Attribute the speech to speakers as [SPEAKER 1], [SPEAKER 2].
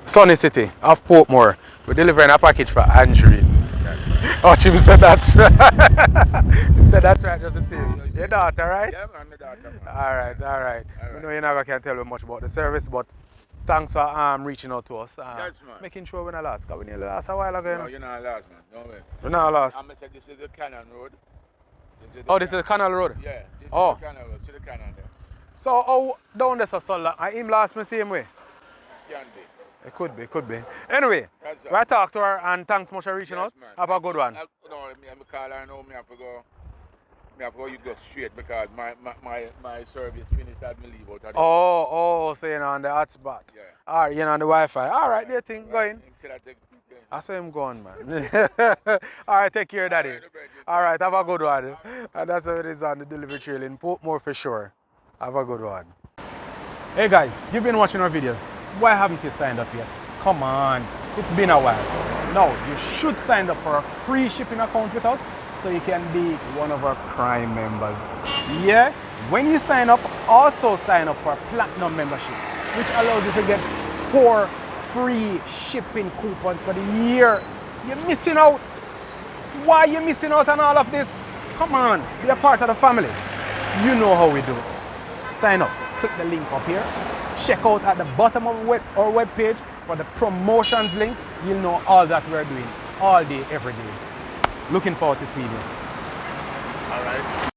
[SPEAKER 1] Sunny City of Portmore. We're delivering a package for Andrew. Oh, Jim said that's right. Jim said that's right, just the same. Your daughter, right?
[SPEAKER 2] Yeah, man, the daughter, man.
[SPEAKER 1] Alright. I know you never can tell you much about the service, but thanks for reaching out to us.
[SPEAKER 2] Yes, man.
[SPEAKER 1] Making sure we're not lost, because we nearly lost a while ago.
[SPEAKER 2] No, you're not lost, man. No way.
[SPEAKER 1] We're not lost.
[SPEAKER 2] I'm going to say this is the Cannon Road.
[SPEAKER 1] This is the Canal Road?
[SPEAKER 2] Yeah, this is
[SPEAKER 1] Oh.
[SPEAKER 2] the Cannon Road. See the Cannon there?
[SPEAKER 1] So, how down there, so long? I him lost me same way?
[SPEAKER 2] Can be.
[SPEAKER 1] It could be. Anyway,
[SPEAKER 2] That's
[SPEAKER 1] we'll talk to her and thanks much for reaching out.
[SPEAKER 2] man.
[SPEAKER 1] Have a good one.
[SPEAKER 2] No, I'm call her now. I have to go you go straight because my service finished at me leave out of
[SPEAKER 1] Oh, so you're on the hotspot.
[SPEAKER 2] Yeah.
[SPEAKER 1] Alright, you're on the Wi-Fi. Alright, there thing, go in. I saw him going, man. Alright, take care, daddy. Alright, have a good one. And that's how it is on the delivery trail in Portmore for sure. Have a good one. Hey guys, you've been watching our videos. Why haven't you signed up yet? Come on, it's been a while. Now, you should sign up for a free shipping account with us so you can be one of our Prime members. Yeah, when you sign up, also sign up for a Platinum membership, which allows you to get 4 free shipping coupons for the year. You're missing out. Why are you missing out on all of this? Come on, be a part of the family. You know how we do it. Sign up, click the link up here. Check out at the bottom of our webpage for the promotions link. You'll know all that we're doing all day, every day. Looking forward to seeing you.
[SPEAKER 2] All right.